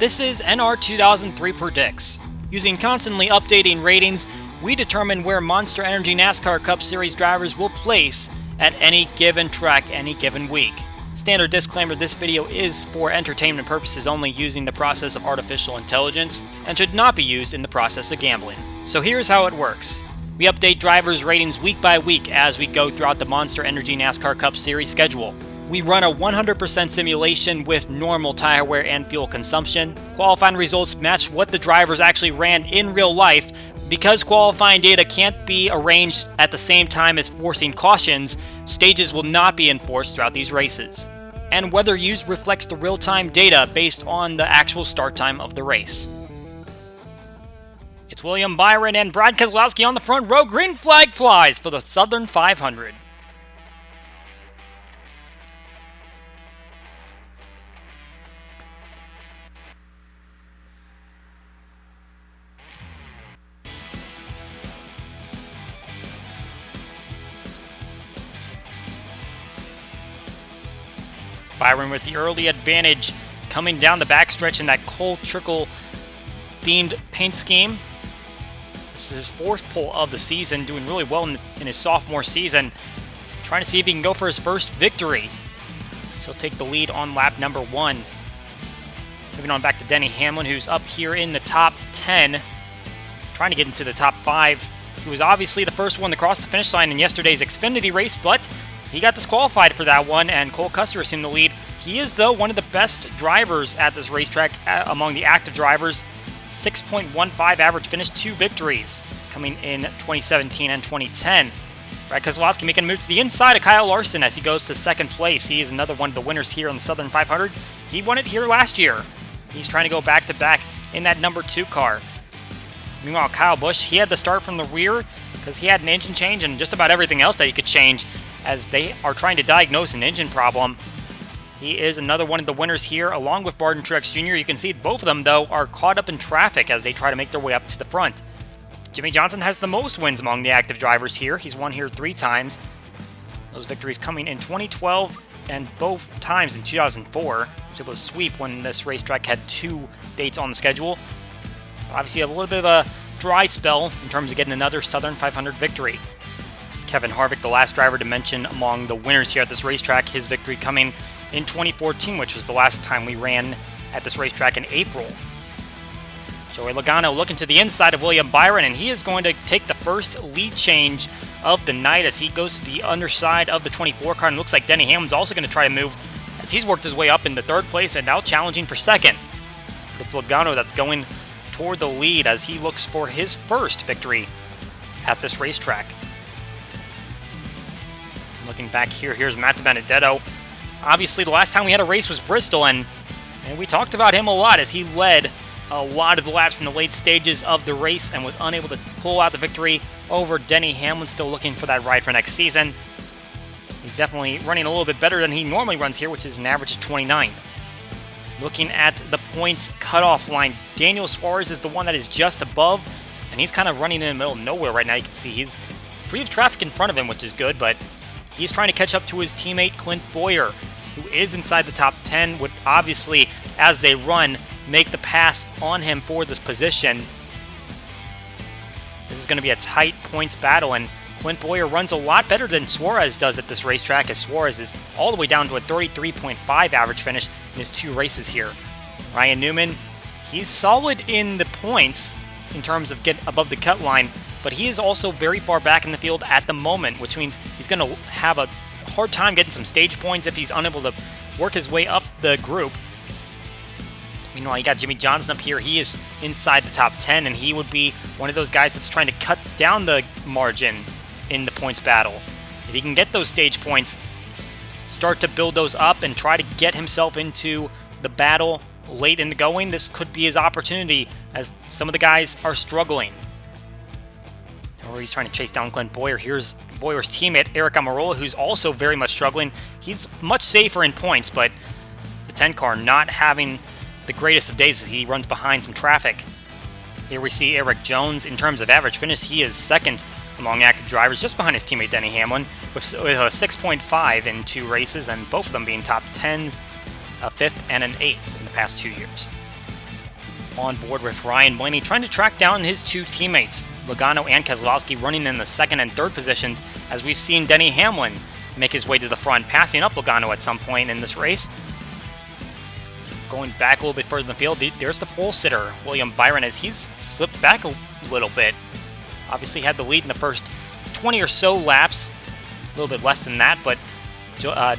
This is NR2003 Predicts. Using constantly updating ratings, we determine where Monster Energy NASCAR Cup Series drivers will place at any given track any given week. Standard disclaimer, this video is for entertainment purposes only, using the process of artificial intelligence, and should not be used in the process of gambling. So here's how it works. We update drivers' ratings week by week as we go throughout the Monster Energy NASCAR Cup Series schedule. We run a 100% simulation with normal tire wear and fuel consumption. Qualifying results match what the drivers actually ran in real life. Because qualifying data can't be arranged at the same time as forcing cautions, stages will not be enforced throughout these races. And weather used reflects the real-time data based on the actual start time of the race. It's William Byron and Brad Keselowski on the front row. Green flag flies for the Southern 500. Byron with the early advantage coming down the backstretch in that Cole Trickle themed paint scheme. This is his fourth pole of the season, doing really well in his sophomore season. Trying to see if he can go for his first victory. So he'll take the lead on lap number 1. Moving on back to Denny Hamlin, who's up here in the top 10. Trying to get into the top 5. He was obviously the first one to cross the finish line in yesterday's Xfinity race, but he got disqualified for that one, and Cole Custer assumed the lead. He is, though, one of the best drivers at this racetrack among the active drivers. 6.15 average finish, 2 victories coming in 2017 and 2010. Brad Keselowski making a move to the inside of Kyle Larson as he goes to second place. He is another one of the winners here on the Southern 500. He won it here last year. He's trying to go back-to-back in that number 2 car. Meanwhile, Kyle Busch, he had to start from the rear because he had an engine change and just about everything else that he could change, as they are trying to diagnose an engine problem. He is another one of the winners here, along with Barton Truex Jr. You can see both of them, though, are caught up in traffic as they try to make their way up to the front. Jimmie Johnson has the most wins among the active drivers here. He's won here 3 times. Those victories coming in 2012 and both times in 2004. He was able to sweep when this racetrack had 2 dates on the schedule. Obviously, a little bit of a dry spell in terms of getting another Southern 500 victory. Kevin Harvick, the last driver to mention among the winners here at this racetrack, his victory coming in 2014, which was the last time we ran at this racetrack in April. Joey Logano looking to the inside of William Byron, and he is going to take the first lead change of the night as he goes to the underside of the 24 car, and looks like Denny Hamlin's also going to try to move as he's worked his way up into 3rd place and now challenging for 2nd. It's Logano that's going toward the lead as he looks for his first victory at this racetrack. Looking back here, here's Matt Benedetto. Obviously, the last time we had a race was Bristol, and we talked about him a lot as he led a lot of the laps in the late stages of the race and was unable to pull out the victory over Denny Hamlin, still looking for that ride for next season. He's definitely running a little bit better than he normally runs here, which is an average of 29. Looking at the points cutoff line, Daniel Suarez is the one that is just above, and he's kind of running in the middle of nowhere right now. You can see he's free of traffic in front of him, which is good, but he's trying to catch up to his teammate Clint Bowyer, who is inside the top 10, would obviously, as they run, make the pass on him for this position. This is going to be a tight points battle, and Clint Bowyer runs a lot better than Suarez does at this racetrack, as Suarez is all the way down to a 33.5 average finish in his 2 races here. Ryan Newman, he's solid in the points in terms of getting above the cut line, but he is also very far back in the field at the moment, which means he's going to have a hard time getting some stage points if he's unable to work his way up the group. Meanwhile, you got Jimmie Johnson up here. He is inside the top 10, and he would be one of those guys that's trying to cut down the margin in the points battle. If he can get those stage points, start to build those up and try to get himself into the battle late in the going, this could be his opportunity as some of the guys are struggling. Or he's trying to chase down Clint Bowyer. Here's Bowyer's teammate, Eric Almirola, who's also very much struggling. He's much safer in points, but the 10 car not having the greatest of days as he runs behind some traffic. Here we see Eric Jones. In terms of average finish, he is 2nd among active drivers, just behind his teammate Denny Hamlin, with a 6.5 in 2 races, and both of them being top 10s, a 5th and an 8th in the past 2 years. on board with Ryan Blaney, trying to track down his two teammates, Logano and Keselowski, running in the second and third positions, as we've seen Denny Hamlin make his way to the front, passing up Logano at some point in this race. Going back a little bit further in the field, there's the pole sitter, William Byron, as he's slipped back a little bit. Obviously had the lead in the first 20 or so laps, a little bit less than that, but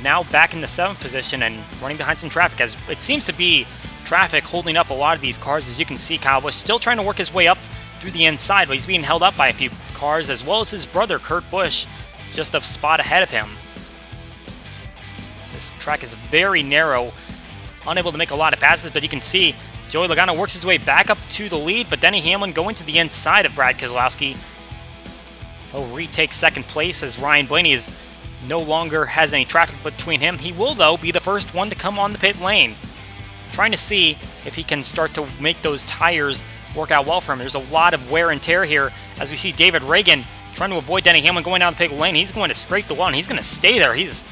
now back in the 7th position and running behind some traffic, as it seems to be traffic holding up a lot of these cars. As you can see, Kyle Busch still trying to work his way up through the inside, but he's being held up by a few cars, as well as his brother, Kurt Busch, just a spot ahead of him. This track is very narrow, unable to make a lot of passes, but you can see Joey Logano works his way back up to the lead, but Denny Hamlin going to the inside of Brad Keselowski. He'll retake second place as Ryan Blaney is no longer has any traffic between him. He will, though, be the first one to come on the pit lane, trying to see if he can start to make those tires work out well for him. There's a lot of wear and tear here, as we see David Reagan trying to avoid Denny Hamlin going down the pit lane. He's going to scrape the wall, and he's going to stay there. He's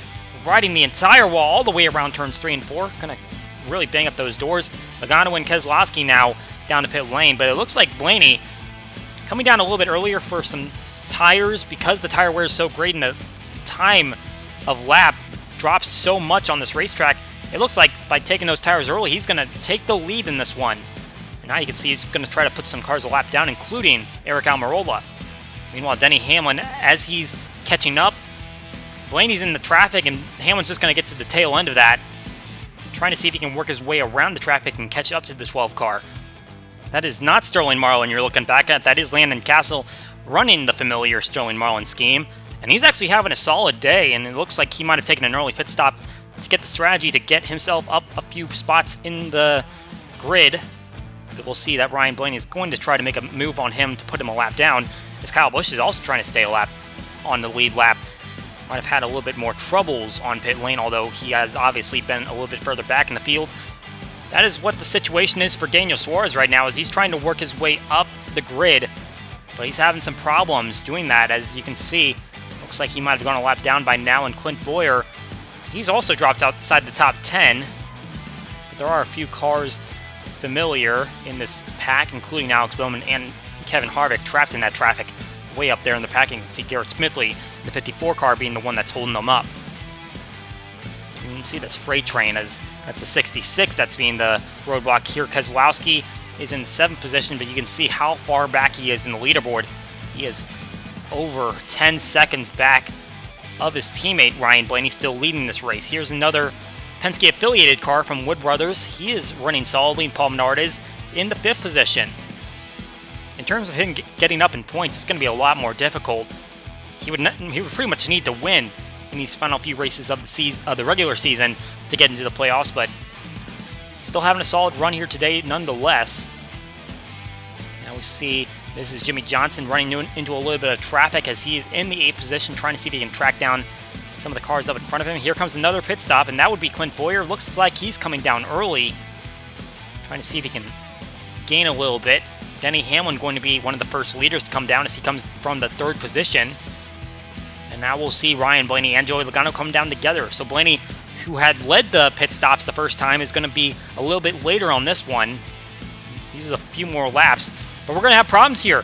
riding the entire wall all the way around turns 3 and 4. Going to really bang up those doors. Logano and Keselowski now down to pit lane, but it looks like Blaney coming down a little bit earlier for some tires, because the tire wear is so great and the time of lap drops so much on this racetrack. It looks like by taking those tires early, he's going to take the lead in this one. And now you can see he's going to try to put some cars a lap down, including Eric Almirola. Meanwhile, Denny Hamlin, as he's catching up, Blaney's in the traffic, and Hamlin's just going to get to the tail end of that, trying to see if he can work his way around the traffic and catch up to the 12 car. That is not Sterling Marlin you're looking back at. That is Landon Castle running the familiar Sterling Marlin scheme. And he's actually having a solid day, and it looks like he might have taken an early pit stop to get the strategy to get himself up a few spots in the grid. But we'll see that Ryan Blaney is going to try to make a move on him to put him a lap down, as Kyle Busch is also trying to stay a lap on the lead lap. Might have had a little bit more troubles on pit lane, although he has obviously been a little bit further back in the field. That is what the situation is for Daniel Suarez right now, as he's trying to work his way up the grid, but he's having some problems doing that. As you can see, looks like he might have gone a lap down by now, and Clint Bowyer, he's also dropped outside the top 10. But there are a few cars familiar in this pack, including Alex Bowman and Kevin Harvick, trapped in that traffic way up there in the pack. You can see Garrett Smithley, the 54 car, being the one that's holding them up. You can see this freight train, as that's the 66 that's being the roadblock here. Keselowski is in 7th position, but you can see how far back he is in the leaderboard. He is over 10 seconds back of his teammate Ryan Blaney, still leading this race. Here's another Penske affiliated car from Wood Brothers. He is running solidly, and Paul Menard is in the 5th position. In terms of him getting up in points, it's going to be a lot more difficult. He would pretty much need to win in these final few races of the regular season to get into the playoffs, but still having a solid run here today nonetheless. Now we see this is Jimmy Johnson running into a little bit of traffic, as he is in the 8th position, trying to see if he can track down some of the cars up in front of him. Here comes another pit stop, and that would be Clint Bowyer. Looks like he's coming down early, trying to see if he can gain a little bit. Denny Hamlin going to be one of the first leaders to come down, as he comes from the 3rd position. And now we'll see Ryan Blaney and Joey Logano come down together. So Blaney, who had led the pit stops the first time, is going to be a little bit later on this one. Uses a few more laps. But we're going to have problems here.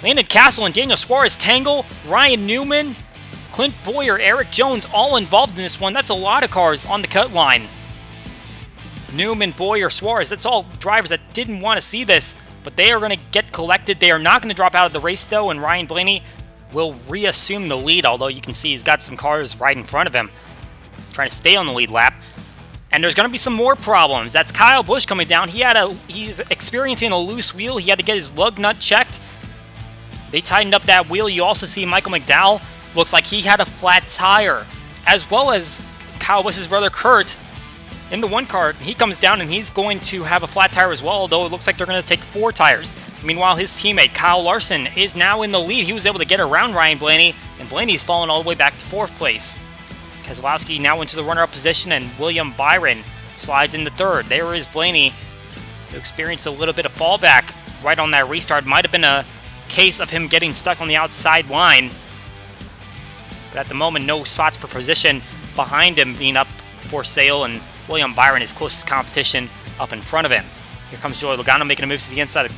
Landon Castle and Daniel Suarez tangle. Ryan Newman, Clint Bowyer, Eric Jones all involved in this one. That's a lot of cars on the cut line. Newman, Bowyer, Suarez, that's all drivers that didn't want to see this, but they are going to get collected. They are not going to drop out of the race, though, and Ryan Blaney will reassume the lead, although you can see he's got some cars right in front of him, trying to stay on the lead lap. And there's going to be some more problems. That's Kyle Busch coming down. He's experiencing a loose wheel. He had to get his lug nut checked. They tightened up that wheel. You also see Michael McDowell. Looks like he had a flat tire, as well as Kyle Busch's brother Kurt. In the 1 car, he comes down and he's going to have a flat tire as well, although it looks like they're going to take 4 tires. Meanwhile, his teammate Kyle Larson is now in the lead. He was able to get around Ryan Blaney, and Blaney's fallen all the way back to 4th place. Keselowski now into the runner-up position, and William Byron slides into 3rd. There is Blaney, who experienced a little bit of fallback right on that restart. Might have been a case of him getting stuck on the outside line. But at the moment, no spots for position behind him being up for sale, and William Byron, his closest competition, up in front of him. Here comes Joey Logano making a move to the inside of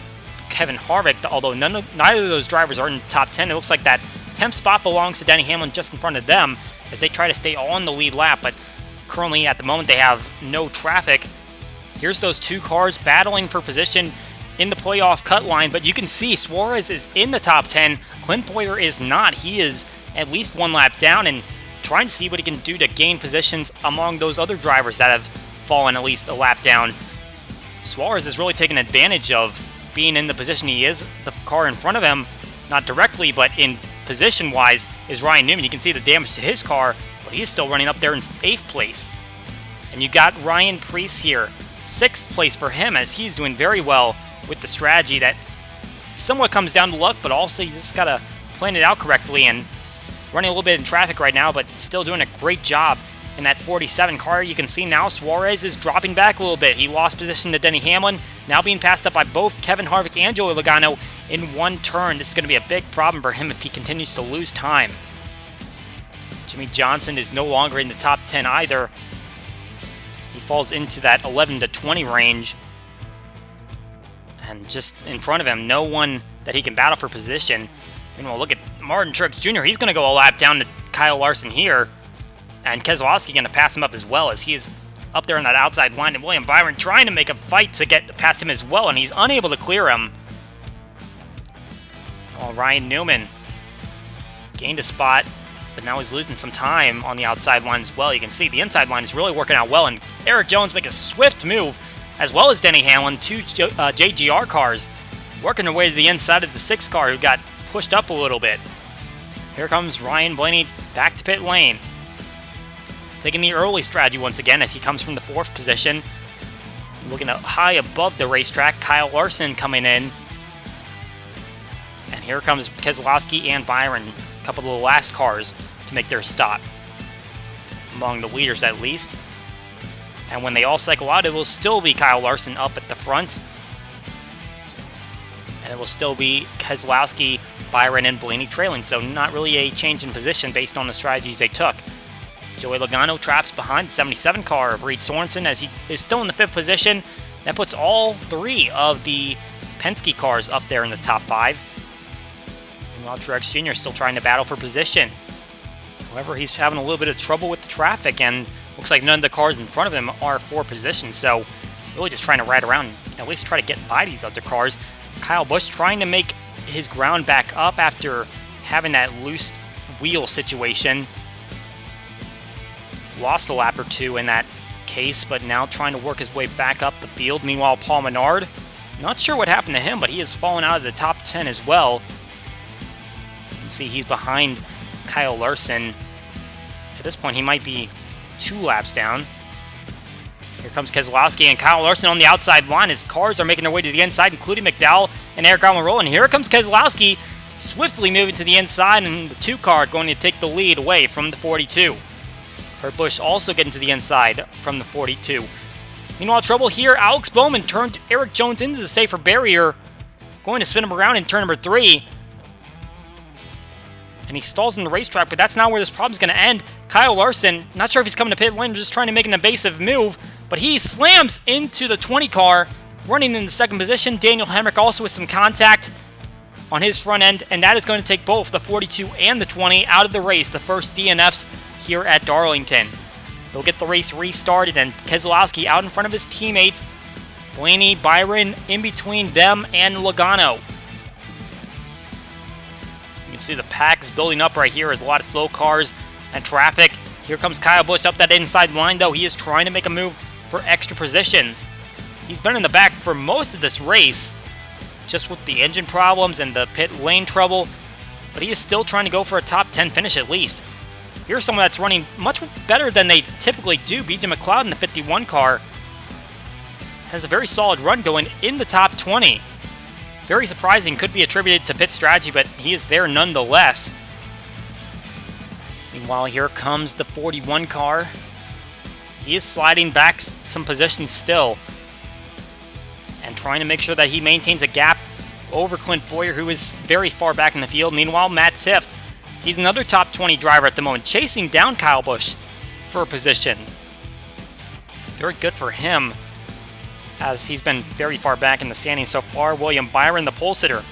Kevin Harvick, although neither of those drivers are in the top 10. It looks like that 10th spot belongs to Denny Hamlin just in front of them as they try to stay on the lead lap, but currently at the moment they have no traffic. Here's those two cars battling for position in the playoff cut line, but you can see Suarez is in the top 10. Clint Bowyer is not. He is at least one lap down and trying to see what he can do to gain positions among those other drivers that have fallen at least a lap down. Suarez is really taking advantage of being in the position he is. The car in front of him, not directly, but in position-wise, is Ryan Newman. You can see the damage to his car, but he's still running up there in 8th place. And you got Ryan Preece here, 6th place for him, as he's doing very well with the strategy that somewhat comes down to luck, but also you just got to plan it out correctly, and running a little bit in traffic right now, but still doing a great job in that 47 car. You can see now Suarez is dropping back a little bit. He lost position to Denny Hamlin, now being passed up by both Kevin Harvick and Joey Logano in one turn. This is going to be a big problem for him if he continues to lose time. Jimmy Johnson is no longer in the top 10 either. He falls into that 11 to 20 range. And just in front of him, no one that he can battle for position. Meanwhile, look at Martin Truex Jr. He's going to go a lap down to Kyle Larson here. And Keselowski going to pass him up as well, as he is up there on that outside line. And William Byron trying to make a fight to get past him as well, and he's unable to clear him. Well, Ryan Newman gained a spot, but now he's losing some time on the outside line as well. You can see the inside line is really working out well, and Eric Jones making a swift move, as well as Denny Hamlin, two JGR cars, working their way to the inside of the 6 car, who got pushed up a little bit. Here comes Ryan Blaney back to pit lane, taking the early strategy once again as he comes from the 4th position. Looking up high above the racetrack, Kyle Larson coming in. And here comes Keselowski and Byron, a couple of the last cars to make their stop, among the leaders at least. And when they all cycle out, it will still be Kyle Larson up at the front. And it will still be Keselowski, Byron, and Blaney trailing. So not really a change in position based on the strategies they took. Joey Logano traps behind the 77 car of Reed Sorensen as he is still in the 5th position. That puts all 3 of the Penske cars up there in the top 5. Meanwhile, Truex Jr. still trying to battle for position. However, he's having a little bit of trouble with the traffic, and looks like none of the cars in front of him are for position. So really just trying to ride around and at least try to get by these other cars. Kyle Busch trying to make his ground back up after having that loose wheel situation. Lost a lap or 2 in that case, but now trying to work his way back up the field. Meanwhile, Paul Menard, not sure what happened to him, but he has fallen out of the top 10 as well. You can see he's behind Kyle Larson. At this point, he might be 2 laps down. Here comes Keselowski and Kyle Larson on the outside line. His cars are making their way to the inside, including McDowell and Eric Almirola. And here comes Keselowski, swiftly moving to the inside, and the 2 car going to take the lead away from the 42. Kurt Busch also getting to the inside from the 42. Meanwhile, trouble here. Alex Bowman turned Eric Jones into the safer barrier, going to spin him around in turn number 3. And he stalls in the racetrack, but that's not where this problem's going to end. Kyle Larson, not sure if he's coming to pit lane, just trying to make an evasive move, but he slams into the 20 car, running in the 2nd position. Daniel Hemrick also with some contact on his front end, and that is going to take both the 42 and the 20 out of the race, the first DNFs here at Darlington. They'll get the race restarted, and Keselowski out in front of his teammates. Blaney, Byron in between them and Logano. You can see the pack is building up right here. There's a lot of slow cars and traffic. Here comes Kyle Busch up that inside line, though. He is trying to make a move for extra positions. He's been in the back for most of this race, just with the engine problems and the pit lane trouble, but he is still trying to go for a top 10 finish at least. Here's someone that's running much better than they typically do. BJ McLeod in the 51 car has a very solid run going in the top 20. Very surprising, could be attributed to pit strategy, but he is there nonetheless. Meanwhile, here comes the 41 car. He is sliding back some positions still and trying to make sure that he maintains a gap over Clint Bowyer, who is very far back in the field. Meanwhile, Matt Tifft, he's another top 20 driver at the moment, chasing down Kyle Busch for a position. Very good for him. as he's been very far back in the standings so far. William Byron, the pole sitter,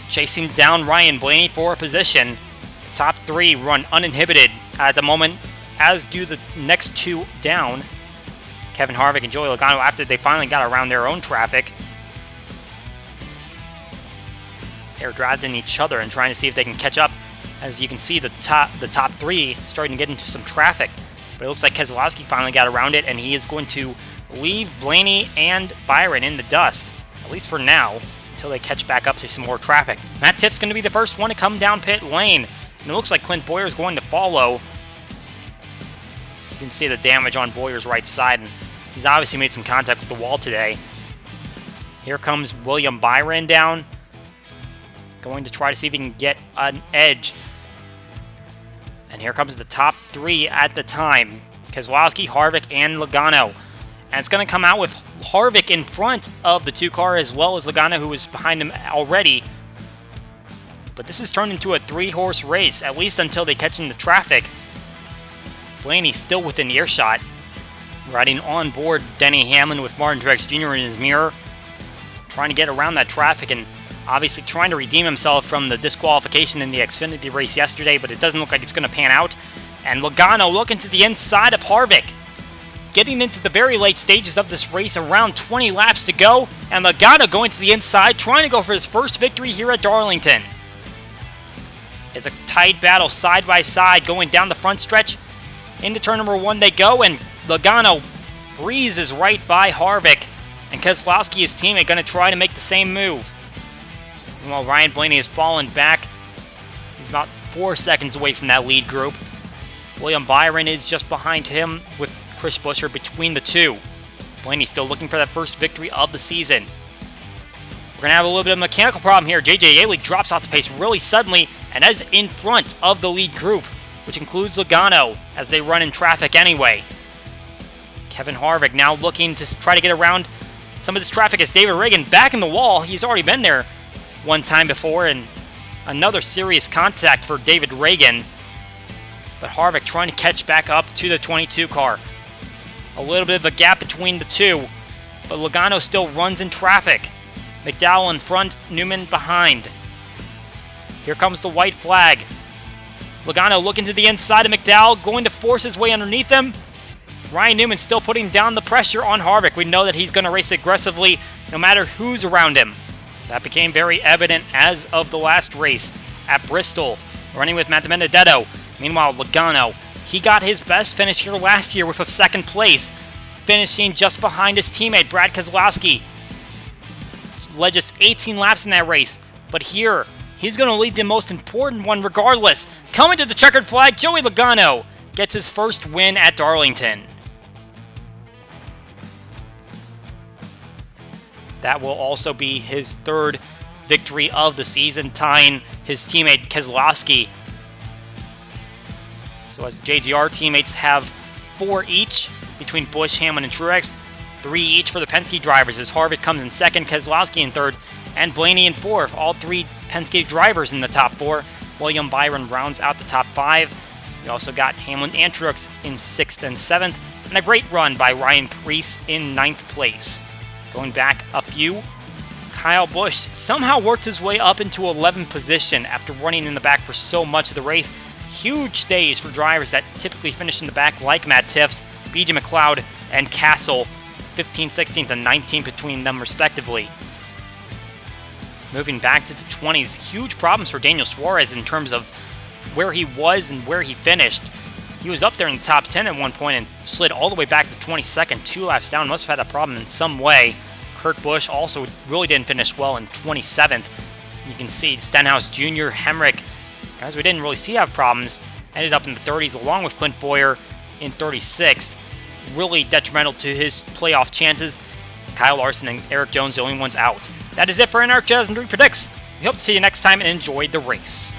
chasing down Ryan Blaney for a position. The top three run uninhibited at the moment, as do the next two down. Kevin Harvick and Joey Logano, after they finally got around their own traffic. They're driving each other and trying to see if they can catch up. As you can see, the top three starting to get into some traffic. But it looks like Keselowski finally got around it, and he is going to leave Blaney and Byron in the dust, at least for now, until they catch back up to some more traffic. Matt Tiff's going to be the first one to come down pit lane, and it looks like Clint Bowyer is going to follow. You can see the damage on Boyer's right side, and he's obviously made some contact with the wall today. Here comes William Byron down, going to try to see if he can get an edge. And here comes the top three at the time. Keselowski, Harvick, and Logano. And it's going to come out with Harvick in front of the two car, as well as Logano, who was behind him already. But this has turned into a three-horse race, at least until they catch in the traffic. Blaney still within earshot, riding on board Denny Hamlin with Martin Truex Jr. in his mirror, trying to get around that traffic and obviously trying to redeem himself from the disqualification in the Xfinity race yesterday, but it doesn't look like it's going to pan out. And Logano looking to the inside of Harvick, getting into the very late stages of this race, around 20 laps to go, and Logano going to the inside, trying to go for his first victory here at Darlington. It's a tight battle side by side going down the front stretch. Into turn number one they go, and Logano breezes right by Harvick, and Keselowski, his teammate, going to try to make the same move. While Ryan Blaney has fallen back, he's about 4 seconds away from that lead group. William Byron is just behind him with Chris Buescher between the two. Blaney still looking for that first victory of the season. We're going to have a little bit of a mechanical problem here. J.J. Yeley drops off the pace really suddenly and is in front of the lead group, which includes Logano as they run in traffic anyway. Kevin Harvick now looking to try to get around some of this traffic as David Reagan back in the wall. He's already been there one time before, and another serious contact for David Reagan. But Harvick trying to catch back up to the 22 car. A little bit of a gap between the two, but Logano still runs in traffic. McDowell in front, Newman behind. Here comes the white flag. Logano looking to the inside of McDowell, going to force his way underneath him. Ryan Newman still putting down the pressure on Harvick. We know that he's going to race aggressively no matter who's around him. That became very evident as of the last race at Bristol, running with Matt DiBenedetto. Meanwhile, Logano, he got his best finish here last year with a second place, finishing just behind his teammate, Brad Keselowski. Led just 18 laps in that race, but here, he's going to lead the most important one regardless. Coming to the checkered flag, Joey Logano gets his first win at Darlington. That will also be his third victory of the season, tying his teammate Keselowski. So as the JGR teammates have 4 each between Busch, Hamlin, and Truex, 3 each for the Penske drivers as Harvick comes in second, Keselowski in third, and Blaney in fourth. All 3 Penske drivers in the top 4. William Byron rounds out the top 5. We also got Hamlin and Truex in 6th and 7th, and a great run by Ryan Preece in 9th place. Going back a few, Kyle Busch somehow worked his way up into 11th position after running in the back for so much of the race. Huge days for drivers that typically finish in the back, like Matt Tifft, B.J. McLeod, and Castle, 15th, 16th, and 19th between them respectively. Moving back to the 20s, huge problems for Daniel Suarez in terms of where he was and where he finished. He was up there in the top 10 at one point and slid all the way back to 22nd, 2 laps down. Must have had a problem in some way. Kurt Busch also really didn't finish well in 27th. You can see Stenhouse Jr., Hemrick, guys we didn't really see have problems, ended up in the 30s along with Clint Bowyer in 36th. Really detrimental to his playoff chances. Kyle Larson and Eric Jones the only ones out. That is it for NR2003 Predicts. We hope to see you next time and enjoy the race.